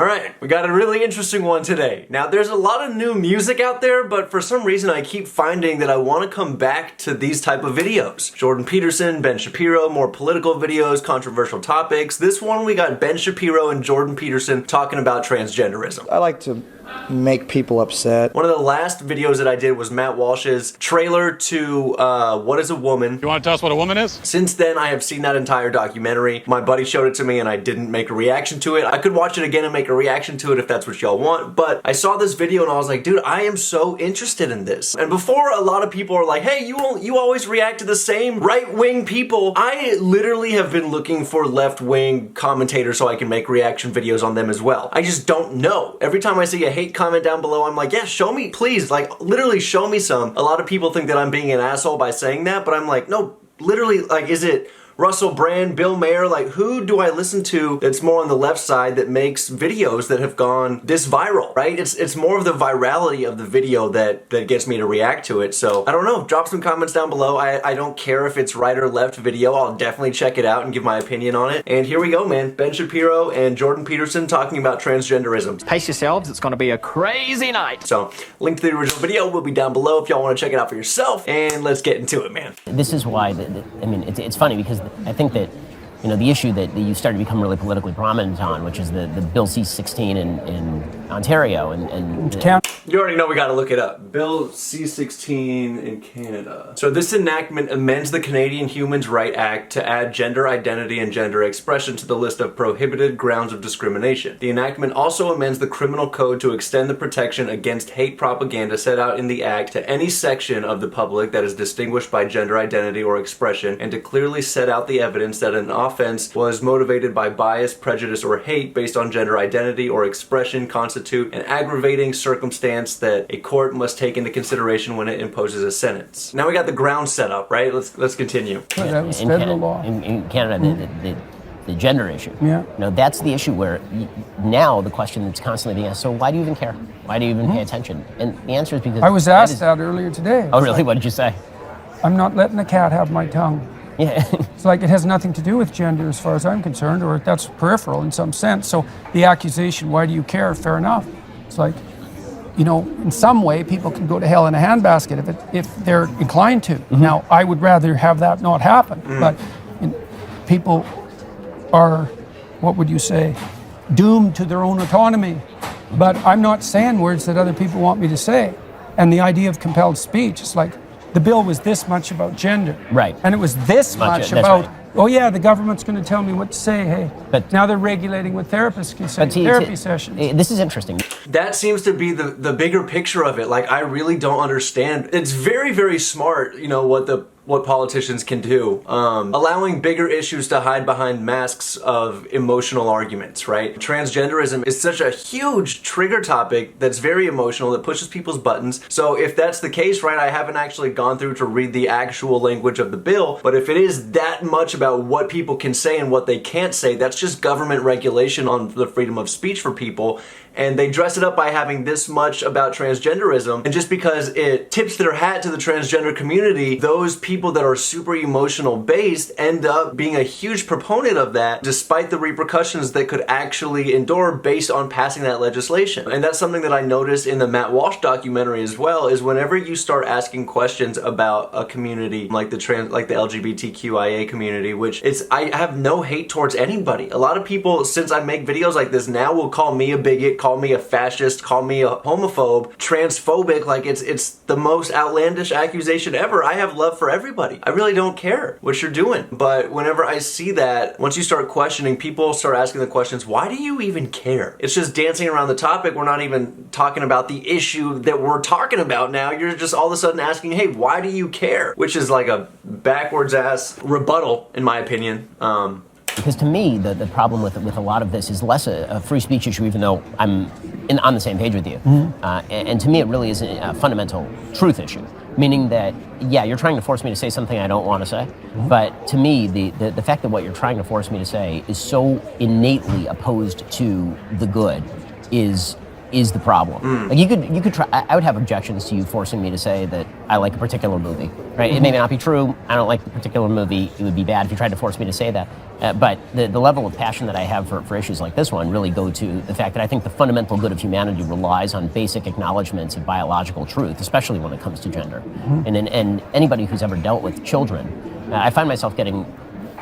All right, we got a really interesting one today. Now, there's a lot of new music out there, but for some reason I keep finding that I want to come back to these type of videos. Jordan Peterson, Ben Shapiro, more political videos, controversial topics. This one we got Ben Shapiro and Jordan Peterson talking about transgenderism. I like to make people upset. One of the last videos that I did was Matt Walsh's trailer to What is a Woman? You want to tell us what a woman is? Since then, I have seen that entire documentary. My buddy showed it to me and I didn't make a reaction to it. I could watch it again and make a reaction to it if that's what y'all want, but I saw this video and I was like, dude, I am so interested in this. And before a lot of people are like, hey, you always react to the same right-wing people, I literally have been looking for left-wing commentators so I can make reaction videos on them as well. I just don't know. Every time I see a hate comment down below, I'm like, yeah, show me, please, like, literally show me some. A lot of people think that I'm being an asshole by saying that, but I'm like, no, literally, like, is it Russell Brand, Bill Maher? Like, who do I listen to that's more on the left side that makes videos that have gone this viral, right? It's more of the virality of the video that gets me to react to it. So I don't know, drop some comments down below. I don't care if it's right or left video. I'll definitely check it out and give my opinion on it. And here we go, man. Ben Shapiro and Jordan Peterson talking about transgenderism. Pace yourselves, it's gonna be a crazy night. So link to the original video will be down below if y'all want to check it out for yourself. And let's get into it, man. This is why, I mean, it's funny because I think that, you know, the issue that you started to become really politically prominent on, which is the Bill C-16 in Ontario and you already know we gotta look it up. Bill C-16 in Canada. So this enactment amends the Canadian Human Rights Act to add gender identity and gender expression to the list of prohibited grounds of discrimination. The enactment also amends the criminal code to extend the protection against hate propaganda set out in the act to any section of the public that is distinguished by gender identity or expression, and to clearly set out the evidence that an offense was motivated by bias, prejudice, or hate based on gender identity or expression constitute an aggravating circumstance that a court must take into consideration when it imposes a sentence. Now we got the ground set up, right? Let's continue. that was federal law. In Canada, the gender issue. Yeah. You know, that's the issue where now the question that's constantly being asked, so why do you even care? Why do you even pay attention? And the answer is because I was asked that earlier today. Oh, really? What did you say? I'm not letting the cat have my tongue. Yeah. It's like it has nothing to do with gender as far as I'm concerned, or that's peripheral in some sense. So the accusation, why do you care? Fair enough. It's like, you know, in some way people can go to hell in a handbasket if they're inclined to. Now, I would rather have that not happen, but people are, what would you say, doomed to their own autonomy. But I'm not saying words that other people want me to say. And the idea of compelled speech, it's like, the bill was this much about gender. Right. And it was this much about, right. Oh yeah, the government's going to tell me what to say, hey. But now they're regulating what therapists can say, therapy sessions. This is interesting. That seems to be the bigger picture of it. Like, I really don't understand. It's very, very smart, you know, what politicians can do. Allowing bigger issues to hide behind masks of emotional arguments, right? Transgenderism is such a huge trigger topic that's very emotional, that pushes people's buttons. So if that's the case, right, I haven't actually gone through to read the actual language of the bill, but if it is that much about what people can say and what they can't say, that's just government regulation on the freedom of speech for people. And they dress it up by having this much about transgenderism, and just because it tips their hat to the transgender community, those people that are super emotional based end up being a huge proponent of that, despite the repercussions that could actually endure based on passing that legislation. And that's something that I noticed in the Matt Walsh documentary as well, is whenever you start asking questions about a community like the LGBTQIA community, which I have no hate towards anybody. A lot of people, since I make videos like this now, will call me a bigot, call me a fascist, call me a homophobe, transphobic. Like, it's the most outlandish accusation ever. I have love for everybody. I really don't care what you're doing. But whenever I see that, once you start questioning, people start asking the questions, why do you even care? It's just dancing around the topic. We're not even talking about the issue that we're talking about now. You're just all of a sudden asking, hey, why do you care? Which is like a backwards ass rebuttal, in my opinion. Because to me, the problem with a lot of this is less a free speech issue, even though I'm on the same page with you. And to me, it really is a fundamental truth issue. Meaning that, yeah, you're trying to force me to say something I don't want to say. But to me, the fact that what you're trying to force me to say is so innately opposed to the good is is the problem. Like you could try. I would have objections to you forcing me to say that I like a particular movie, right? It may not be true. I don't like the particular movie. It would be bad if you tried to force me to say that. But the level of passion that I have for issues like this one really go to the fact that I think the fundamental good of humanity relies on basic acknowledgments of biological truth, especially when it comes to gender. And anybody who's ever dealt with children, I find myself getting,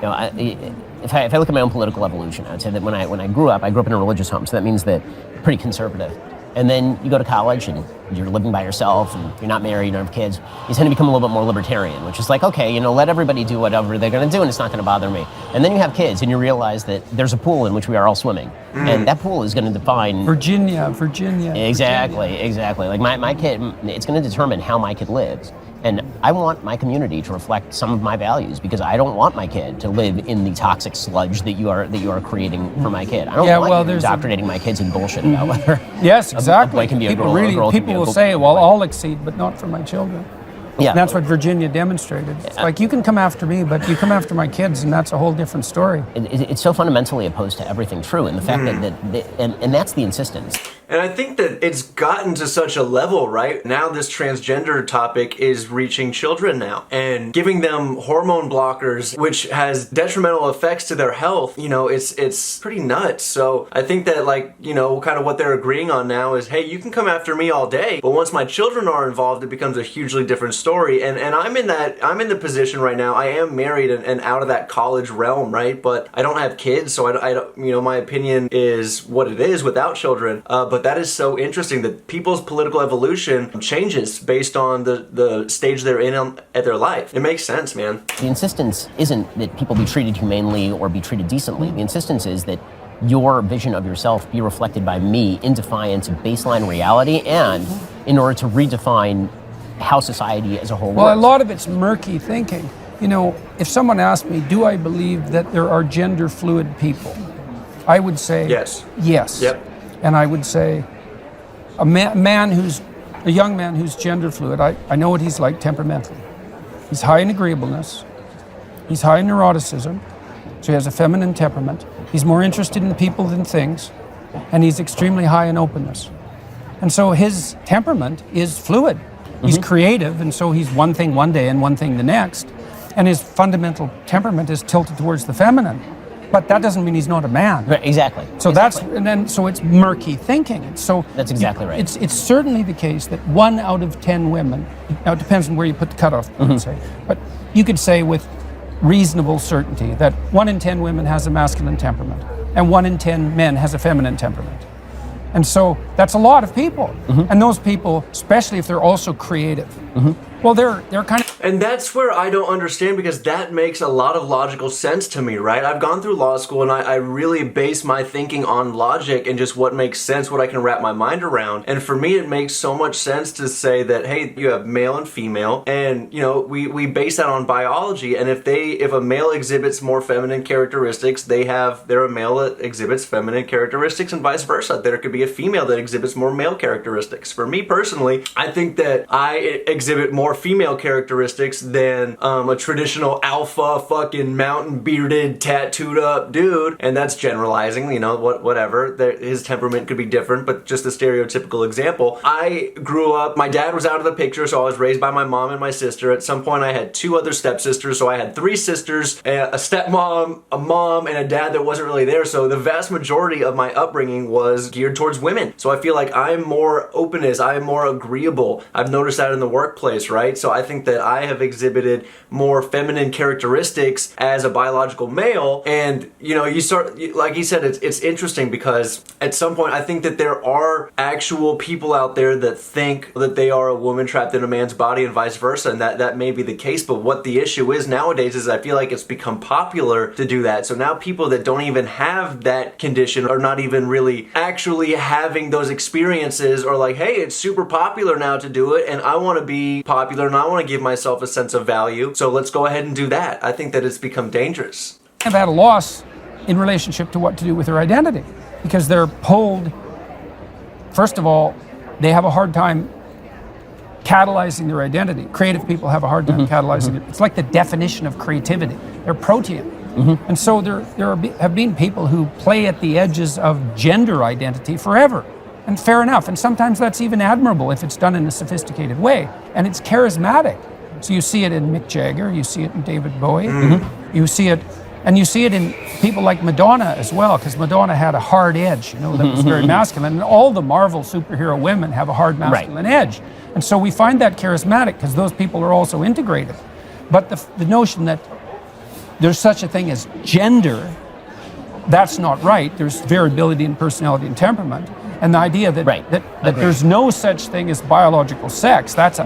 if I look at my own political evolution, I would say that when I grew up in a religious home, so that means that pretty conservative. And then you go to college and you're living by yourself and you're not married, you don't have kids. You tend to become a little bit more libertarian, which is like, okay, let everybody do whatever they're going to do and it's not going to bother me. And then you have kids and you realize that there's a pool in which we are all swimming. And that pool is going to define... Virginia. Exactly. Like my kid, it's going to determine how my kid lives. And I want my community to reflect some of my values because I don't want my kid to live in the toxic sludge that you are creating for my kid. I don't want you indoctrinating my kids in bullshit about whether yes, exactly. a boy can be a girl, People will say, well, I'll exceed, but not for my children. Yeah. And that's what Virginia demonstrated. It's like, you can come after me, but you come after my kids, and that's a whole different story. It's so fundamentally opposed to everything true, and the fact and that's the insistence. And I think that it's gotten to such a level, right? Now this transgender topic is reaching children now and giving them hormone blockers, which has detrimental effects to their health. It's pretty nuts. So I think that kind of what they're agreeing on now is, hey, you can come after me all day, but once my children are involved, it becomes a hugely different story. And I'm in the position right now. I am married and out of that college realm, right? But I don't have kids, so I don't, my opinion is what it is without children. But that is so interesting that people's political evolution changes based on the stage they're in at their life. It makes sense, man. The insistence isn't that people be treated humanely or be treated decently. The insistence is that your vision of yourself be reflected by me in defiance of baseline reality and in order to redefine how society as a whole works. Well, a lot of it's murky thinking. If someone asked me, do I believe that there are gender fluid people? I would say yes. Yep. And I would say a young man who's gender fluid, I know what he's like temperamentally. He's high in agreeableness. He's high in neuroticism. So he has a feminine temperament. He's more interested in people than things. And he's extremely high in openness. And so his temperament is fluid. He's creative, and so he's one thing one day and one thing the next. And his fundamental temperament is tilted towards the feminine. But that doesn't mean he's not a man. Right, exactly. So so it's murky thinking. So that's exactly right. It's certainly the case that 1 out of 10 women, now it depends on where you put the cutoff, say, but you could say with reasonable certainty that 1 in 10 women has a masculine temperament and 1 in 10 men has a feminine temperament. And so that's a lot of people. And those people, especially if they're also creative, well, they're kind of... And that's where I don't understand, because that makes a lot of logical sense to me, right? I've gone through law school and I really base my thinking on logic and just what makes sense, what I can wrap my mind around. And for me, it makes so much sense to say that, hey, you have male and female, and we base that on biology. And if a male exhibits more feminine characteristics, they're a male that exhibits feminine characteristics, and vice versa. There could be a female that exhibits more male characteristics. For me personally, I think that I exhibit more female characteristics than a traditional alpha fucking mountain bearded tattooed up dude. And that's generalizing, whatever. His temperament could be different, but just a stereotypical example. I grew up, my dad was out of the picture, so I was raised by my mom and my sister. At some point I had 2 other stepsisters, so I had 3 sisters, a stepmom, a mom, and a dad that wasn't really there. So the vast majority of my upbringing was geared towards women. So I feel like I'm more openness, I'm more agreeable. I've noticed that in the workplace, right? So I think that I have exhibited more feminine characteristics as a biological male. And you start, like he said, it's interesting because at some point I think that there are actual people out there that think that they are a woman trapped in a man's body and vice versa, and that may be the case. But what the issue is nowadays is I feel like it's become popular to do that. So now people that don't even have that condition are not even really actually having those experiences, or like, hey, it's super popular now to do it, and I want to be popular and I want to give myself a sense of value, so let's go ahead and do that. I think that it's become dangerous. Have had a loss in relationship to what to do with their identity, because they're pulled. First of all, they have a hard time catalyzing their identity. Creative people have a hard time catalyzing it. It's like the definition of creativity. They're protean. And so there have been people who play at the edges of gender identity forever. And fair enough. And sometimes that's even admirable if it's done in a sophisticated way. And it's charismatic. So you see it in Mick Jagger, you see it in David Bowie, you see it, and you see it in people like Madonna as well, because Madonna had a hard edge, that was very masculine. And all the Marvel superhero women have a hard masculine edge. And so we find that charismatic because those people are also integrated. But the notion that there's such a thing as gender, that's not right. There's variability in personality and temperament. And the idea that there's no such thing as biological sex, that's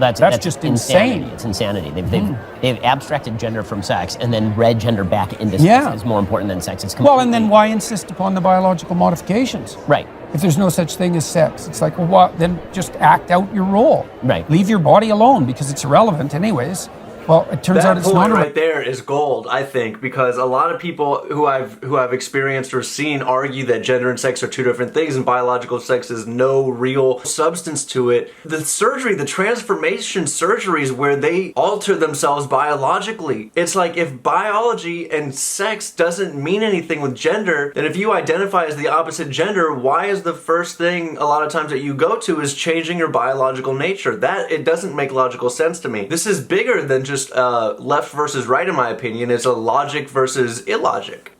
just insane. It's insanity. They've abstracted gender from sex and then read gender back into sex as more important than sex. It's well, and then why insist upon the biological modifications? Right. If there's no such thing as sex, it's like, well, then just act out your role. Right. Leave your body alone because it's irrelevant anyways. Well, it turns out it's not. That point right there is gold, I think, because a lot of people who I've experienced or seen argue that gender and sex are two different things, and biological sex is no real substance to it. The surgery, the transformation surgeries where they alter themselves biologically, it's like if biology and sex doesn't mean anything with gender, then if you identify as the opposite gender, why is the first thing a lot of times that you go to is changing your biological nature? That it doesn't make logical sense to me. This is bigger than just left versus right, in my opinion. It's a logic versus illogic.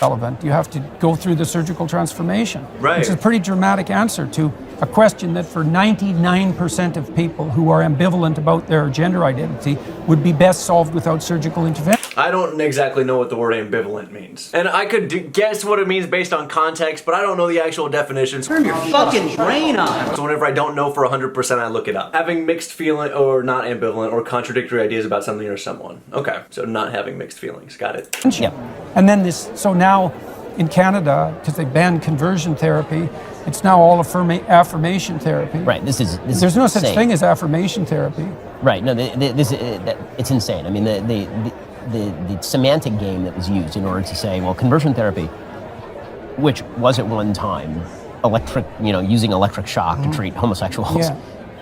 Relevant. You have to go through the surgical transformation. Right. Which is a pretty dramatic answer to a question that for 99% of people who are ambivalent about their gender identity would be best solved without surgical intervention. I don't exactly know what the word ambivalent means. And I could guess what it means based on context, but I don't know the actual definitions. Turn your fucking brain on. So whenever I don't know for 100%, I look it up. Having mixed feeling, or not ambivalent, or contradictory ideas about something or someone. Okay, so not having mixed feelings. Got it. Yeah. And then so now in Canada, because they banned conversion therapy, it's now all affirmation therapy. Right. There's no such thing as affirmation therapy. Right. No, it's insane. I mean, the semantic game that was used in order to say, well, conversion therapy, which was at one time using electric shock to treat homosexuals,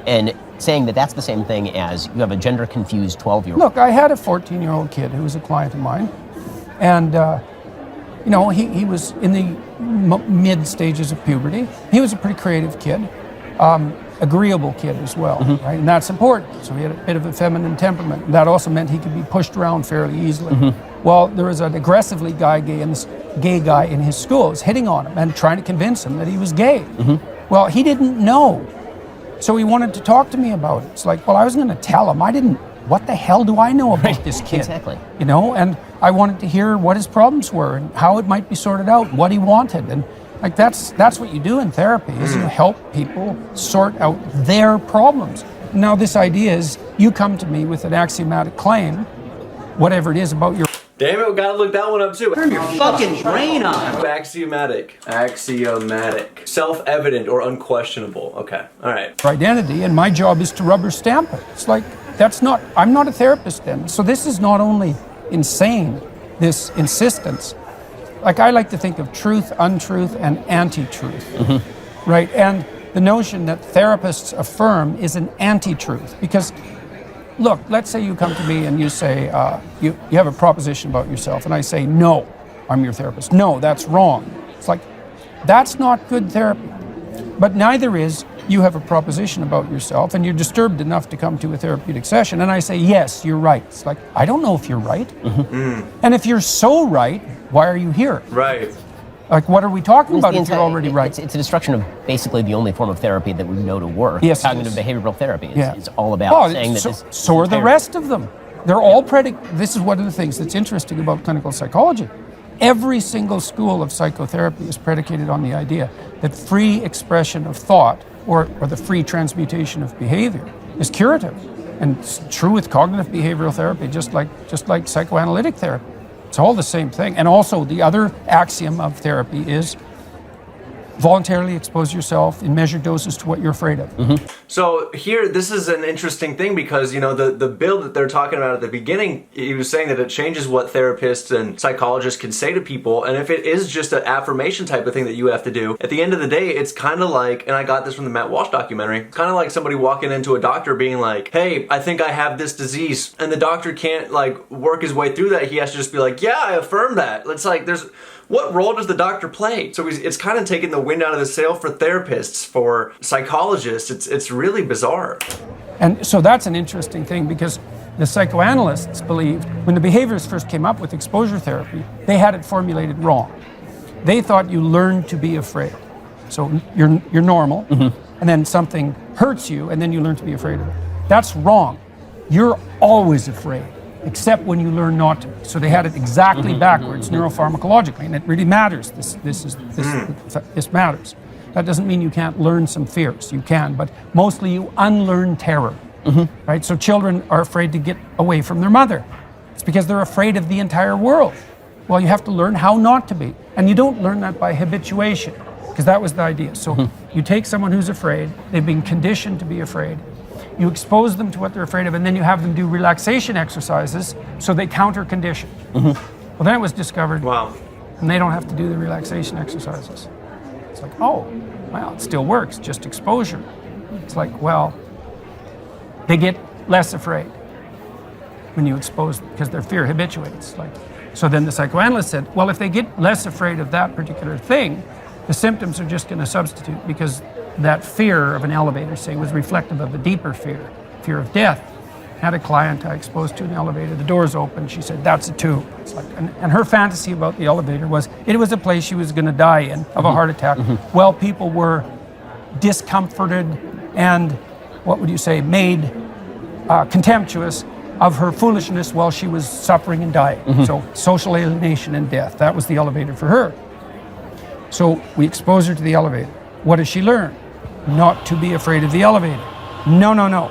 and saying that that's the same thing as you have a gender confused 12-year-old. Look, I had a 14-year-old kid who was a client of mine, and he was in the mid stages of puberty. He was a pretty creative kid. Agreeable kid as well, right? And that's important. So he had a bit of a feminine temperament. That also meant he could be pushed around fairly easily. Well, there was an aggressively gay guy in his school was hitting on him and trying to convince him that he was gay. Well, he didn't know. So he wanted to talk to me about it. It's like, well, I was going to tell him. What the hell do I know about this kid? Exactly. And I wanted to hear what his problems were and how it might be sorted out, what he wanted. And like that's what you do in therapy, is you help people sort out their problems. Now this idea is you come to me with an axiomatic claim, whatever it is about your... Damn it, we gotta look that one up too. Turn your fucking brain on. Axiomatic. Self-evident or unquestionable. Okay, alright. identity, and my job is to rubber stamp it. It's like, I'm not a therapist then. So this is not only insane, this insistence. Like, I like to think of truth, untruth, and anti-truth, right? And the notion that therapists affirm is an anti-truth. Because, look, let's say you come to me and you say, you have a proposition about yourself, and I say, no, I'm your therapist. No, that's wrong. It's like, that's not good therapy. But neither is you have a proposition about yourself, and you're disturbed enough to come to a therapeutic session, and I say, yes, you're right. It's like, I don't know if you're right. And if you're so right, why are you here? Right. Like, what are we talking about if you're already right? It's a destruction of basically the only form of therapy that we know to work. Yes, cognitive behavioral therapy. It's all about saying that so are the rest of them. They're all this is one of the things that's interesting about clinical psychology. Every single school of psychotherapy is predicated on the idea that free expression of thought or the free transmutation of behavior is curative. And it's true with cognitive behavioral therapy, just like psychoanalytic therapy. It's all the same thing. And also the other axiom of therapy is voluntarily expose yourself in measured doses to what you're afraid of. So here, this is an interesting thing because, the bill that they're talking about at the beginning, he was saying that it changes what therapists and psychologists can say to people. And if it is just an affirmation type of thing that you have to do, at the end of the day, it's kind of like, and I got this from the Matt Walsh documentary, kind of like somebody walking into a doctor being like, hey, I think I have this disease. And the doctor can't work his way through that. He has to just be like, yeah, I affirm that. It's like, what role does the doctor play? So it's kind of taking the wind out of the sail for therapists, for psychologists. It's really bizarre. And so that's an interesting thing, because the psychoanalysts believed when the behaviorists first came up with exposure therapy, they had it formulated wrong. They thought you learn to be afraid. So you're normal, and then something hurts you, and then you learn to be afraid of it. That's wrong. You're always afraid, except when you learn not to. So they had it exactly backwards neuropharmacologically, and it really matters. This matters. That doesn't mean you can't learn some fears. You can, but mostly you unlearn terror. Right? So children are afraid to get away from their mother. It's because they're afraid of the entire world. Well, you have to learn how not to be. And you don't learn that by habituation, because that was the idea. So you take someone who's afraid, they've been conditioned to be afraid, you expose them to what they're afraid of, and then you have them do relaxation exercises so they counter condition. Well, then it was discovered, and they don't have to do the relaxation exercises. It's like, oh, well, it still works, just exposure. It's like, well, they get less afraid when you expose them, because their fear habituates. So then the psychoanalyst said, well, if they get less afraid of that particular thing, the symptoms are just going to substitute, because that fear of an elevator, say, was reflective of a deeper fear of death. Had a client I exposed to an elevator, the doors open, she said, that's a tube. It's like, and her fantasy about the elevator was, it was a place she was going to die in of a heart attack. Well, people were discomforted and, what would you say, made contemptuous of her foolishness while she was suffering and dying. So social alienation and death, that was the elevator for her. So we expose her to the elevator. What does she learn? Not to be afraid of the elevator. No.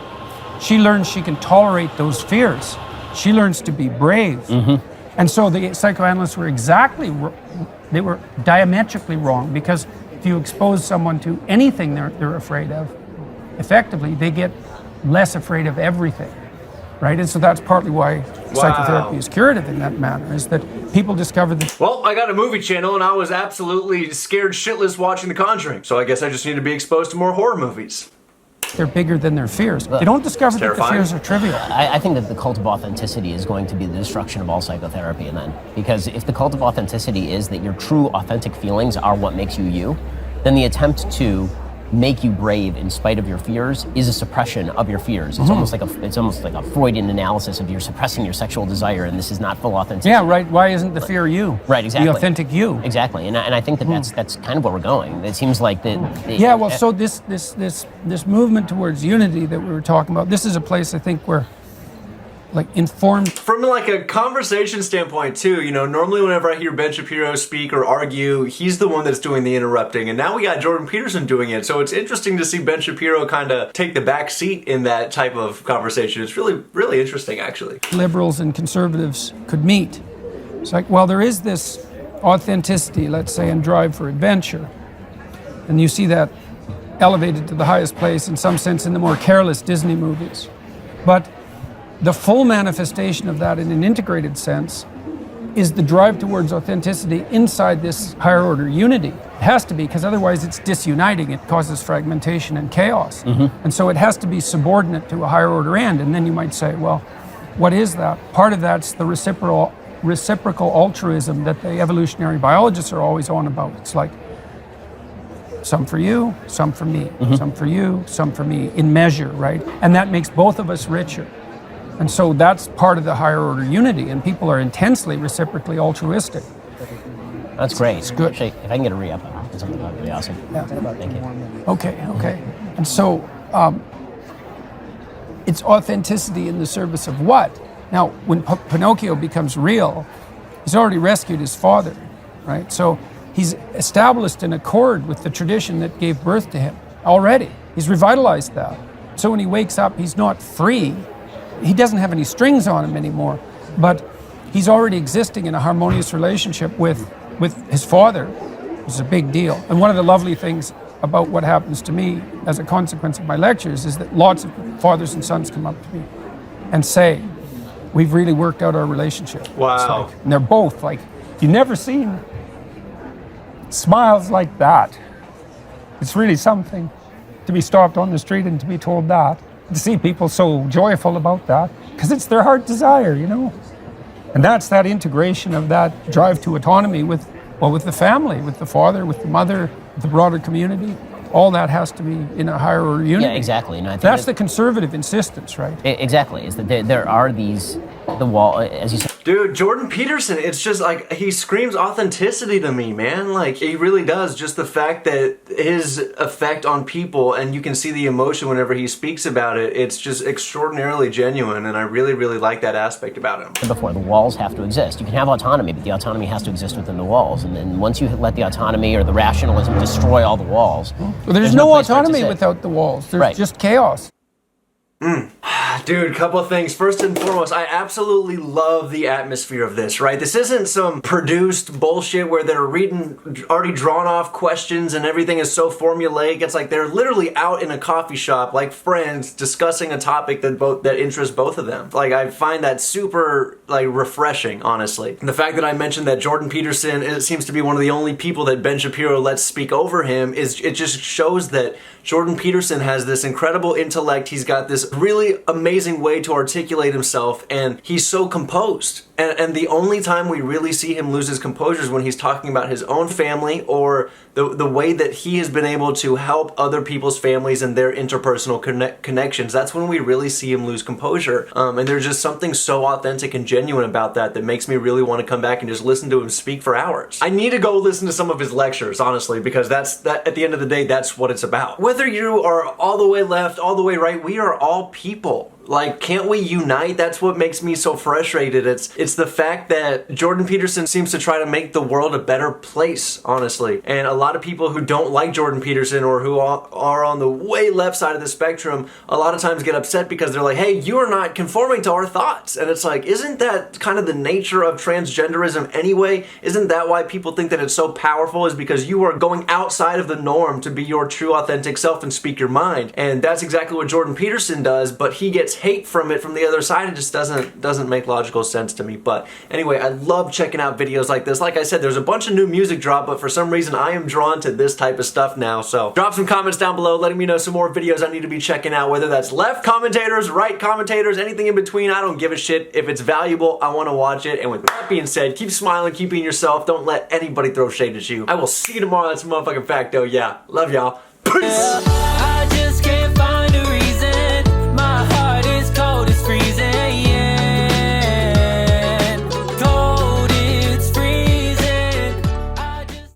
She learns she can tolerate those fears. She learns to be brave. And so the psychoanalysts were they were diametrically wrong, because if you expose someone to anything they're afraid of, effectively they get less afraid of everything. Right? And so that's partly why psychotherapy is curative in that manner, is that people discover that... Well, I got a movie channel and I was absolutely scared shitless watching The Conjuring, so I guess I just need to be exposed to more horror movies. They're bigger than their fears. They don't discover that the fears are trivial. I think that the cult of authenticity is going to be the destruction of all psychotherapy, and then, because if the cult of authenticity is that your true authentic feelings are what makes you you, then the attempt to make you brave in spite of your fears is a suppression of your fears. It's almost like a Freudian analysis of you're suppressing your sexual desire, and this is not full authenticity. Yeah, right. Why isn't the fear you? Right, exactly. The authentic you. Exactly, and I think that's kind of where we're going. It seems like Yeah, well, so this movement towards unity that we were talking about, this is a place I think where, like, informed... From like a conversation standpoint too, you know, normally whenever I hear Ben Shapiro speak or argue, he's the one that's doing the interrupting, and now we got Jordan Peterson doing it, so it's interesting to see Ben Shapiro kind of take the back seat in that type of conversation. It's really, really interesting, actually. Liberals and conservatives could meet. It's like, well, there is this authenticity, let's say, and drive for adventure, and you see that elevated to the highest place in some sense in the more careless Disney movies. But the full manifestation of that in an integrated sense is the drive towards authenticity inside this higher order unity. It has to be, because otherwise it's disuniting. It causes fragmentation and chaos. And so it has to be subordinate to a higher order end. And then you might say, well, what is that? Part of that's the reciprocal altruism that the evolutionary biologists are always on about. It's like, some for you, some for me. Some for you, some for me, in measure, right? And that makes both of us richer. And so that's part of the higher order unity, and people are intensely reciprocally altruistic. That's great. It's good. Actually, if I can get a re-up on something, that would be awesome. Yeah. Thank you. Okay. And so it's authenticity in the service of what? Now, when Pinocchio becomes real, he's already rescued his father, right? So he's established an accord with the tradition that gave birth to him already. He's revitalized that. So when he wakes up, he's not free. He doesn't have any strings on him anymore, but he's already existing in a harmonious relationship with his father, which is a big deal. And one of the lovely things about what happens to me as a consequence of my lectures is that lots of fathers and sons come up to me and say, we've really worked out our relationship. Wow. And they're both like, you've never seen smiles like that. It's really something to be stopped on the street and to be told that. To see people so joyful about that, because it's their heart desire, you know. And that's that integration of that drive to autonomy with the family, with the father, with the mother, the broader community, all that has to be in a higher order unity. Yeah, exactly. And I think that's the conservative insistence, right? Exactly, is that there are these, the wall, as you said. Dude, Jordan Peterson, it's just like, he screams authenticity to me, man. Like, he really does. Just the fact that his effect on people, and you can see the emotion whenever he speaks about it, it's just extraordinarily genuine, and I really, really like that aspect about him. Before, the walls have to exist. You can have autonomy, but the autonomy has to exist within the walls. And then once you let the autonomy or the rationalism destroy all the walls, well, there's no autonomy without the walls. There's just chaos. Dude, couple of things. First and foremost, I absolutely love the atmosphere of this, right? This isn't some produced bullshit where they're reading already drawn off questions and everything is so formulaic. It's like they're literally out in a coffee shop like friends discussing a topic that interests both of them. Like, I find that super refreshing, honestly. And the fact that I mentioned that Jordan Peterson seems to be one of the only people that Ben Shapiro lets speak over him it just shows that Jordan Peterson has this incredible intellect. He's got this really amazing way to articulate himself, and he's so composed. And the only time we really see him lose his composure is when he's talking about his own family, or the way that he has been able to help other people's families and their interpersonal connections. That's when we really see him lose composure. And there's just something so authentic and genuine about that makes me really want to come back and just listen to him speak for hours. I need to go listen to some of his lectures, honestly, because that at the end of the day, that's what it's about. Whether you are all the way left, all the way right, we are all people. Like, can't we unite? That's what makes me so frustrated. It's the fact that Jordan Peterson seems to try to make the world a better place, honestly. And a lot of people who don't like Jordan Peterson, or who are on the way left side of the spectrum, a lot of times get upset because they're like, hey, you are not conforming to our thoughts. And it's like, isn't that kind of the nature of transgenderism anyway? Isn't that why people think that it's so powerful, is because you are going outside of the norm to be your true authentic self and speak your mind? And that's exactly what Jordan Peterson does, but he gets hate from it from the other side. It just doesn't make logical sense to me. But anyway, I love checking out videos like this. Like I said, there's a bunch of new music drop, but for some reason I am drawn to this type of stuff now. So drop some comments down below letting me know some more videos I need to be checking out, whether that's left commentators, right commentators, anything in between. I don't give a shit. If it's valuable, I want to watch it. And with that being said, keep smiling, keep being yourself. Don't let anybody throw shade at you. I will see you tomorrow. That's a motherfucking fact, though. Yeah, love y'all. Peace.